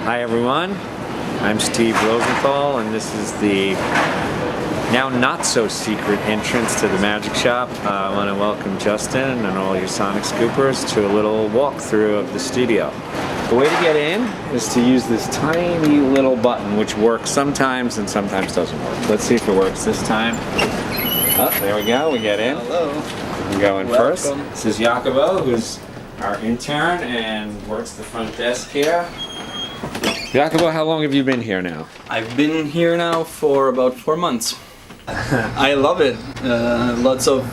Hi everyone, I'm Steve Roesnthal, and this is the now not so secret entrance to the magic shop. I want to welcome Justin and all your Sonic Scoopers to a little walkthrough of the studio. The way to get in is to use this tiny little button, which works sometimes and sometimes doesn't work. Let's see if it works this time. Oh, there we go, we get in. Hello. We go in Welcome. first. This is Jacobo, who's our intern and works the front desk here. Jacobo, how long have you been here now? I've been here now for about 4 months. I love it. Lots of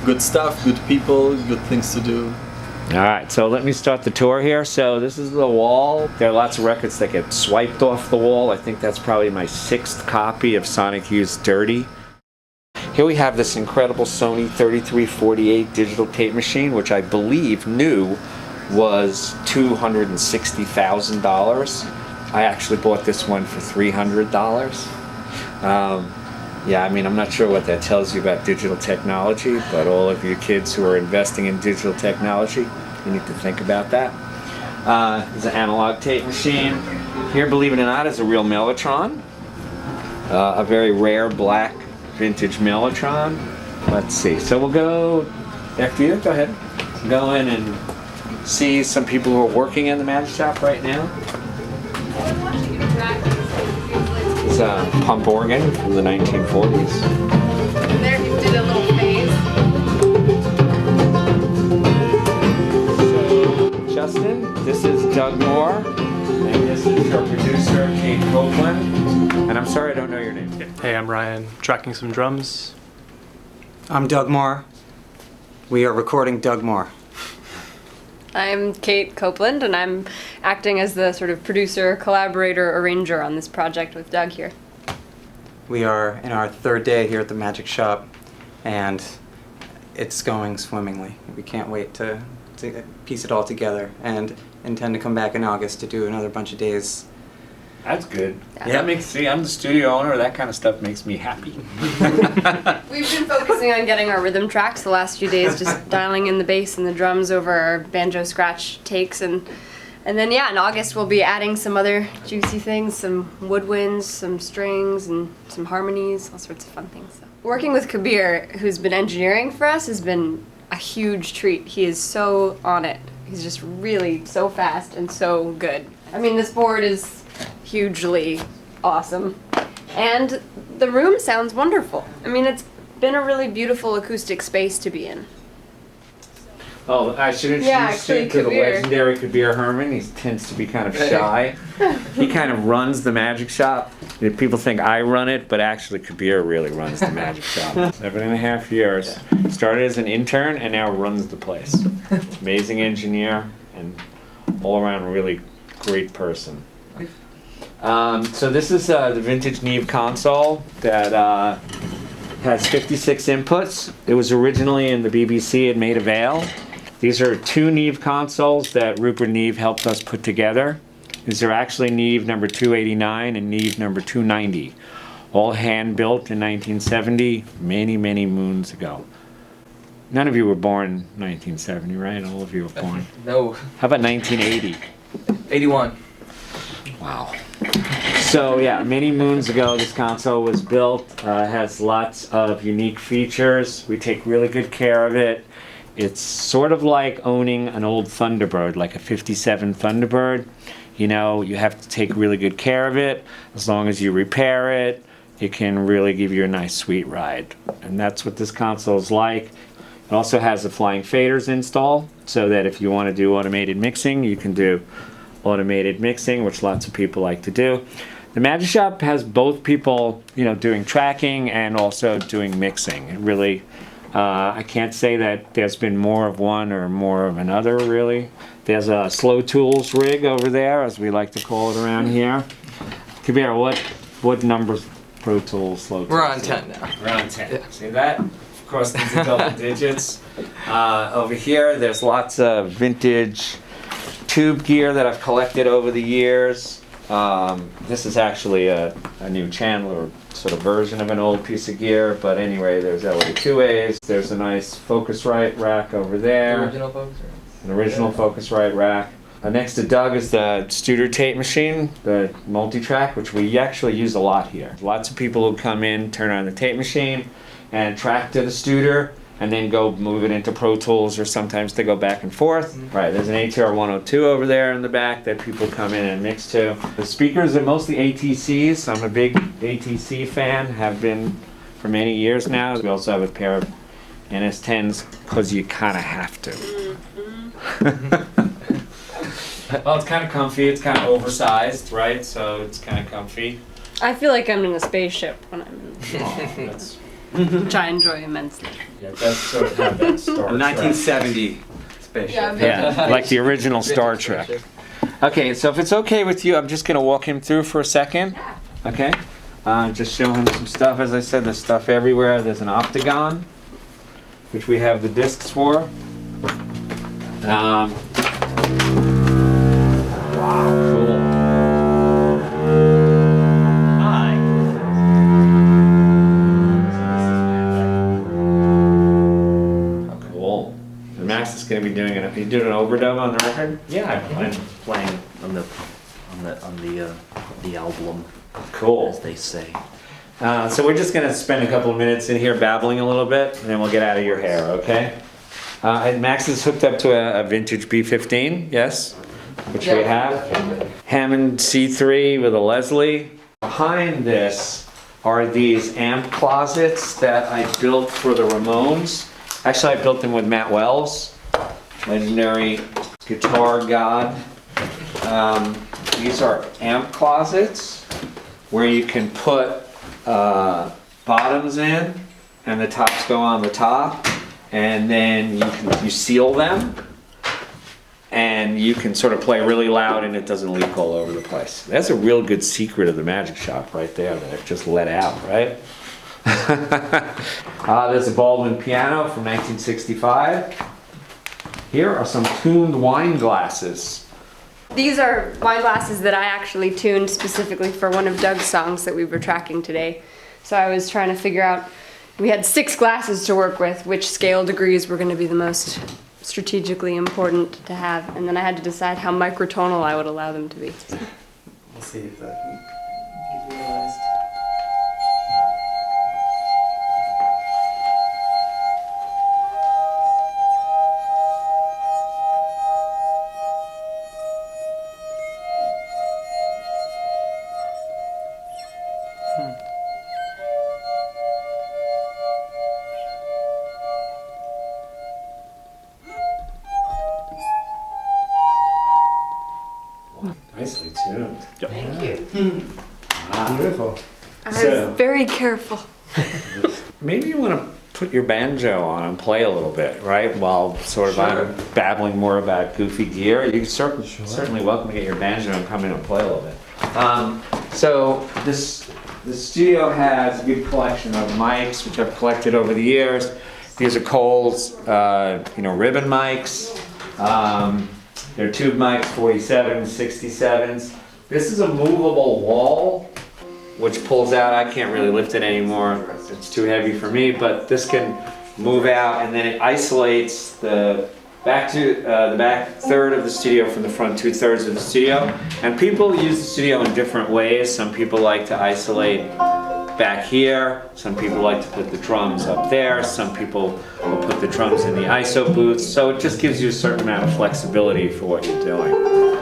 good stuff, good people, good things to do. Alright, so let me start the tour here. So this is the wall. There are lots of records that get swiped off the wall. I think that's probably my 6th copy of Sonic Youth's Dirty. Here we have this incredible Sony 3348 digital tape machine, which I believe new was $260,000. I actually bought this one for $300. Yeah, I mean, I'm not sure what that tells you about digital technology, but all of you kids who are investing in digital technology, you need to think about that. There's an analog tape machine. Here, believe it or not, is a real Mellotron. A very rare black vintage Mellotron. Let's see. So we'll go after you. Go ahead. Go in and see some people who are working in the magic shop right now. It's a pump organ from the 1940s. And there he did a little phase. So, Justin, this is Doug Moore, and this is our producer, Kate Copeland. And I'm sorry I don't know your name. Hey, I'm Ryan, tracking some drums. I'm Doug Moore. We are recording Doug Moore. I'm Kate Copeland, and I'm acting as the sort of producer, collaborator, arranger on this project with Doug here. We are in our 3rd day here at the Magic Shop, and it's going swimmingly. We can't wait to piece it all together, and intend to come back in August to do another bunch of days. That's good. Yeah. See, I'm the studio owner. That kind of stuff makes me happy. We've been focusing on getting our rhythm tracks the last few days, just dialing in the bass and the drums over our banjo scratch takes, and then yeah, in August we'll be adding some other juicy things, some woodwinds, some strings, and some harmonies, all sorts of fun things. So, working with Kabir, who's been engineering for us, has been a huge treat. He is so on it. He's just really so fast and so good. I mean, this board is hugely awesome, and the room sounds wonderful. I mean, it's been a really beautiful acoustic space to be in. Oh, I should introduce you to the legendary Kabir Herman. He tends to be kind of shy. He kind of runs the magic shop. People think I run it, but actually Kabir really runs the magic shop. 7.5 years. Started as an intern and now runs the place. Amazing engineer and all around really great person. So this is the vintage Neve console that has 56 inputs. It was originally in the BBC at Maida Vale. These are 2 Neve consoles that Rupert Neve helped us put together. These are actually Neve number 289 and Neve number 290. All hand-built in 1970, many, many moons ago. None of you were born in 1970, right? All of you were born. No. How about 1980? 81. Wow. So yeah, many moons ago this console was built. It has lots of unique features. We take really good care of it. It's sort of like owning an old Thunderbird, like a 57 Thunderbird. You know, you have to take really good care of it. As long as you repair it, it can really give you a nice sweet ride. And that's what this console is like. It also has a flying faders install, so that if you want to do automated mixing, you can do automated mixing, which lots of people like to do. The Magic Shop has both people, you know, doing tracking and also doing mixing. It really, I can't say that there's been more of one or more of another, really. There's a Slow Tools rig over there, as we like to call it around here. Kabir, what numbers Pro Tools, Slow Tools? We're on 10 now. We're on 10. Yeah. See that? Of course, these are double digits. Over here, there's lots of vintage tube gear that I've collected over the years. This is actually a new Chandler sort of version of an old piece of gear, but anyway, there's LA2As. There's a nice Focusrite rack over there. Original Focusrite. An original Focusrite rack. Next to Doug is the Studer tape machine, the multi-track, which we actually use a lot here. Lots of people who come in, turn on the tape machine, and track to the Studer, and then go move it into Pro Tools, or sometimes they go back and forth. Right, there's an ATR 102 over there in the back that people come in and mix to. The speakers are mostly ATCs. I'm a big ATC fan, have been for many years now. We also have a pair of NS10s, because you kind of have to. Well, it's kind of comfy, it's kind of oversized, right? So it's kind of comfy. I feel like I'm in a spaceship when I'm in Oh, that's, which I enjoy immensely. yeah, that's sort of have that Star A Trek. 1970 spaceship. Yeah, like the original Star Trek. Okay, so if it's okay with you, I'm just gonna walk him through for a second. Okay? Just show him some stuff. As I said, there's stuff everywhere. There's an Octagon, which we have the discs for. Wow, cool. Hi. Oh, cool. And Max is going to be doing it. Are you doing an overdub on the record? Yeah, I'm playing on the album, Cool. as they say. So we're just going to spend a couple of minutes in here babbling a little bit, and then we'll get out of your hair, okay? And Max is hooked up to a vintage B15, yes? Which we have. Hammond C3 with a Leslie. Behind this are these amp closets that I built for the Ramones. Actually, I built them with Matt Wells, legendary guitar god. These are amp closets where you can put bottoms in, and the tops go on the top, and then you seal them, and you can sort of play really loud and it doesn't leak all over the place. That's a real good secret of the Magic Shop right there that I've just let out, right? There's a Baldwin piano from 1965. Here are some tuned wine glasses. These are wine glasses that I actually tuned specifically for one of Doug's songs that we were tracking today. So I was trying to figure out, we had 6 glasses to work with, which scale degrees were going to be the most strategically important to have, and then I had to decide how microtonal I would allow them to be. We'll see if that can be realized. Nicely tuned. Thank you. Beautiful. I So- was very careful. Maybe you want to put your banjo on and play a little bit, right? While sort of I'm babbling more about goofy gear. You can certainly welcome to get your banjo and come in and play a little bit. So the studio has a good collection of mics, which I've collected over the years. These are Cole's, ribbon mics. They're tube mics, 47s, 67s. This is a movable wall, which pulls out. I can't really lift it anymore. It's too heavy for me, but this can move out, and then it isolates the back third of the studio from the front 2/3 of the studio. And people use the studio in different ways. Some people like to isolate back here. Some people like to put the drums up there. Some people will put the drums in the ISO booths. So it just gives you a certain amount of flexibility for what you're doing.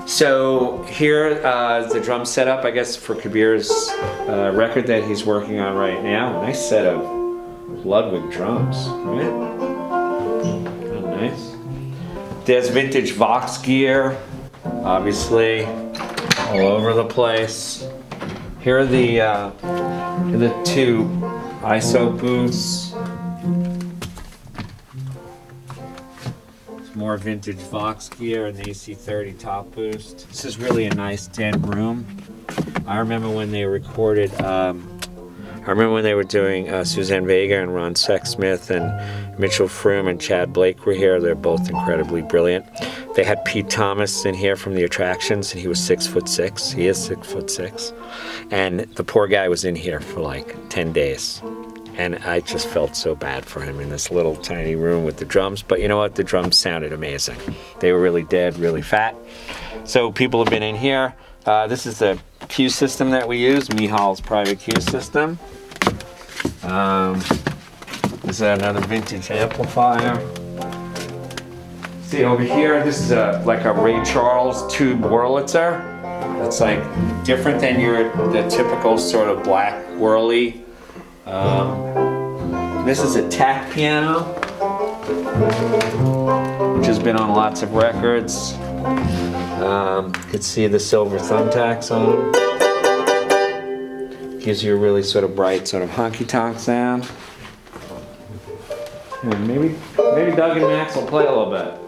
So here is the drum setup, I guess, for Kabir's record that he's working on right now. Nice set of Ludwig drums, right? Oh, nice. There's vintage Vox gear, obviously, all over the place. Here are the 2 ISO booths. More vintage Vox gear and the AC30 top boost. This is really a nice den room. I remember when they recorded, doing Suzanne Vega and Ron Sexsmith and Mitchell Froome and Chad Blake were here. They're both incredibly brilliant. They had Pete Thomas in here from the Attractions, and he was 6'6". He is 6'6". And the poor guy was in here for like 10 days. And I just felt so bad for him in this little tiny room with the drums. But you know what? The drums sounded amazing. They were really dead, really fat. So people have been in here. This is the cue system that we use, Mihal's private cue system. This is another vintage amplifier. See over here, this is like a Ray Charles tube Wurlitzer. It's like different than the typical sort of black whirly. This is a tack piano, which has been on lots of records. You can see the silver thumbtacks on them. Gives you a really sort of bright, sort of honky-tonk sound. And maybe Doug and Max will play a little bit.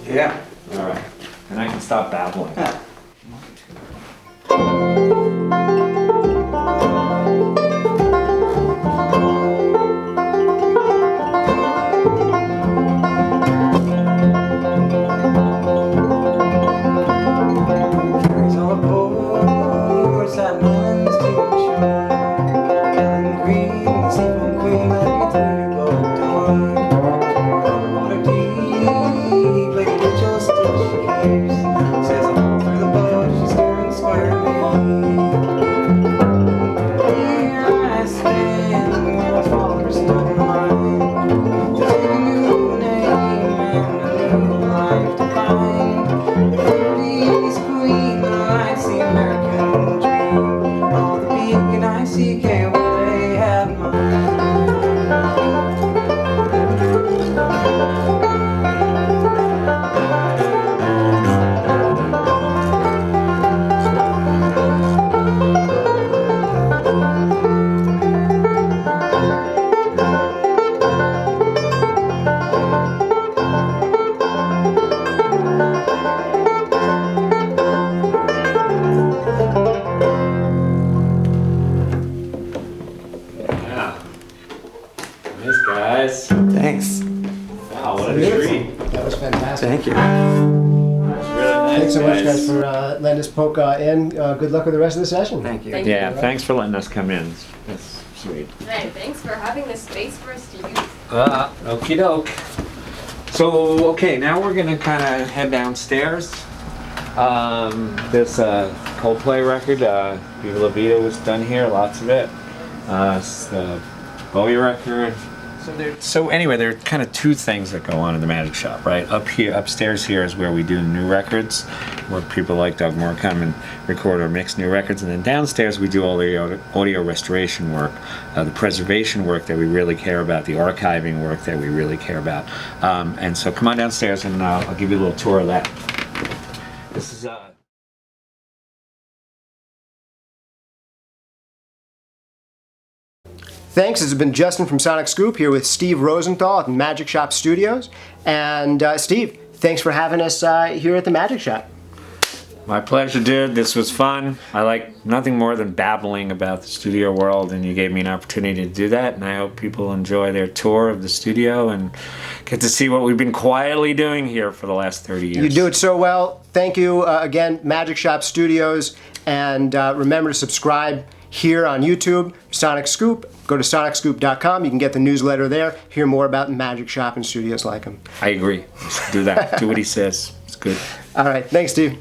Yeah. All right, and I can stop babbling. Thanks. Wow, what a treat. That was fantastic. Thank you. That's really nice. Thanks so much, guys, for letting us poke in. Good luck with the rest of the session. Thank you. Thank Yeah, thanks for letting us come in. That's sweet. Hey, thanks for having this space for us to use. Okie doke. So, okay, now we're gonna kind of head downstairs. This Coldplay record, Viva La Vida, was done here, lots of it. It's the Bowie record. So anyway, there are kind of two things that go on in the Magic Shop, right? Upstairs here is where we do new records, where people like Doug Moore come and record or mix new records, and then downstairs we do all the audio restoration work, the preservation work that we really care about, the archiving work that we really care about. And so come on downstairs and I'll give you a little tour of that. This is Thanks. This has been Justin from SonicScoop here with Steve Roesnthal at Magic Shop Studios. And Steve, thanks for having us here at the Magic Shop. My pleasure, dude. This was fun. I like nothing more than babbling about the studio world, and you gave me an opportunity to do that, and I hope people enjoy their tour of the studio and get to see what we've been quietly doing here for the last 30 years. You do it so well. Thank you again, Magic Shop Studios. And remember to subscribe here on YouTube, SonicScoop. Go to SonicScoop.com. You can get the newsletter there, hear more about Magic Shop and studios like them. I agree. We should do that. Do what he says. It's good. All right. Thanks, Steve.